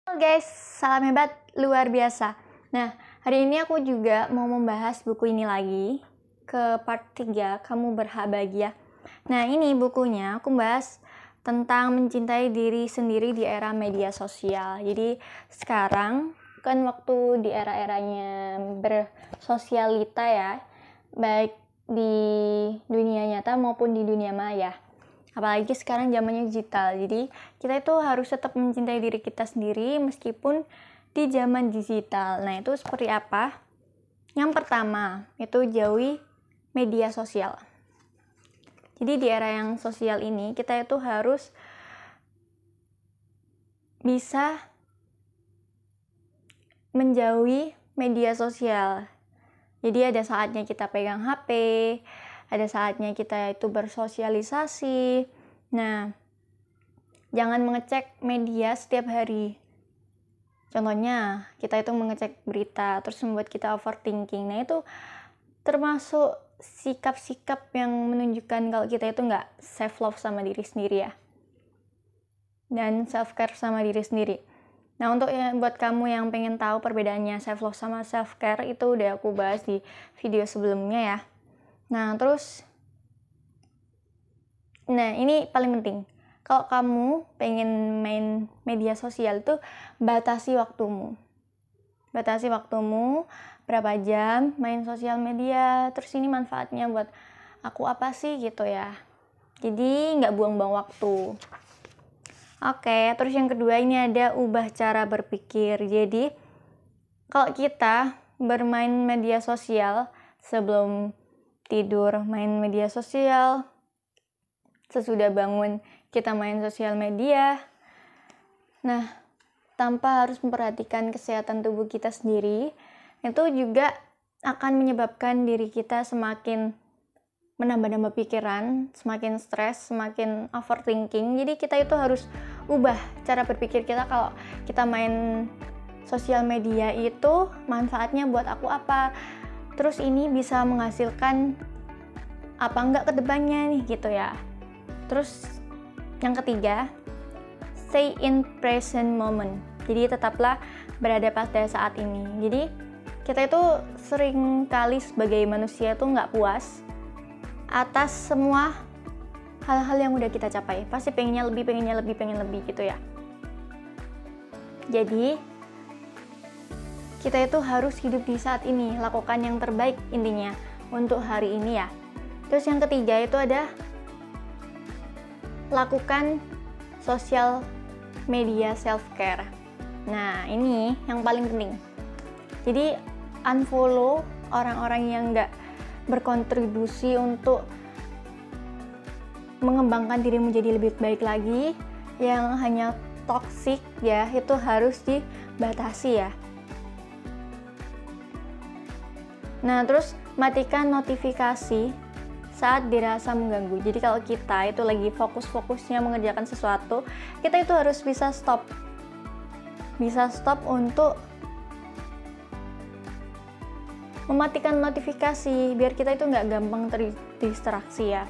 Halo guys, salam hebat luar biasa. Nah, hari ini aku juga mau membahas buku ini lagi ke part 3, Kamu Berhak Bahagia. Nah, ini bukunya aku bahas tentang mencintai diri sendiri di era media sosial. Jadi sekarang kan waktu di era-eranya bersosialita ya, baik di dunia nyata maupun di dunia maya. Apalagi sekarang zamannya digital, jadi kita itu harus tetap mencintai diri kita sendiri meskipun di zaman digital. Nah, itu seperti apa? Yang pertama, itu jauhi media sosial. Jadi di era yang sosial ini, kita itu harus bisa menjauhi media sosial. Jadi ada saatnya kita pegang HP, ada saatnya kita itu bersosialisasi. Nah, jangan mengecek media setiap hari. Contohnya, kita itu mengecek berita, terus membuat kita overthinking. Nah, itu termasuk sikap-sikap yang menunjukkan kalau kita itu nggak self-love sama diri sendiri ya. Dan self-care sama diri sendiri. Nah, untuk buat kamu yang pengen tahu perbedaannya self-love sama self-care, itu udah aku bahas di video sebelumnya ya. Nah, ini paling penting. Kalau kamu pengen main media sosial itu batasi waktumu. Batasi waktumu berapa jam main sosial media. Terus ini manfaatnya buat aku apa sih gitu ya. Jadi nggak buang-buang waktu. Oke, terus yang kedua ini ada ubah cara berpikir. Jadi kalau kita bermain media sosial sebelum tidur main media sosial, sesudah bangun kita main sosial media. Nah, tanpa harus memperhatikan kesehatan tubuh kita sendiri, itu juga akan menyebabkan diri kita semakin menambah-nambah pikiran, semakin stres, semakin overthinking. Jadi kita itu harus ubah cara berpikir kita. Kalau kita main sosial media itu manfaatnya buat aku apa? Terus ini bisa menghasilkan apa enggak ke depannya nih gitu ya. Terus yang ketiga, stay in present moment. Jadi tetaplah berada pada saat ini. Jadi kita itu sering kali sebagai manusia itu nggak puas atas semua hal-hal yang udah kita capai. Pasti pengennya lebih gitu ya. Jadi kita itu harus hidup di saat ini, lakukan yang terbaik intinya untuk hari ini ya. Terus yang ketiga itu ada lakukan sosial media self-care. Nah, ini yang paling penting. Jadi unfollow orang-orang yang nggak berkontribusi untuk mengembangkan dirimu jadi lebih baik lagi, yang hanya toksik ya, itu harus dibatasi ya. Nah, terus matikan notifikasi saat dirasa mengganggu. Jadi kalau kita itu lagi fokus-fokusnya mengerjakan sesuatu, kita itu harus bisa stop. Bisa stop untuk mematikan notifikasi, biar kita itu nggak gampang terdistraksi ya.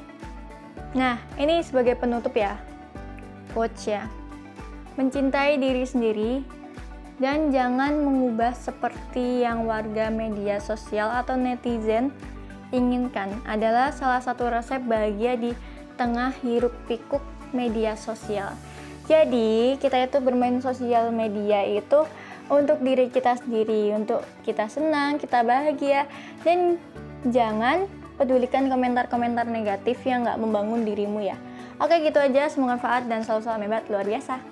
Nah, ini sebagai penutup ya, quotes ya. Mencintai diri sendiri dan jangan mengubah seperti yang warga media sosial atau netizen inginkan adalah salah satu resep bahagia di tengah hiruk pikuk media sosial. Jadi kita itu bermain sosial media itu untuk diri kita sendiri, untuk kita senang, kita bahagia, dan jangan pedulikan komentar-komentar negatif yang nggak membangun dirimu ya. Oke, gitu aja, semoga bermanfaat dan selalu salam hebat luar biasa.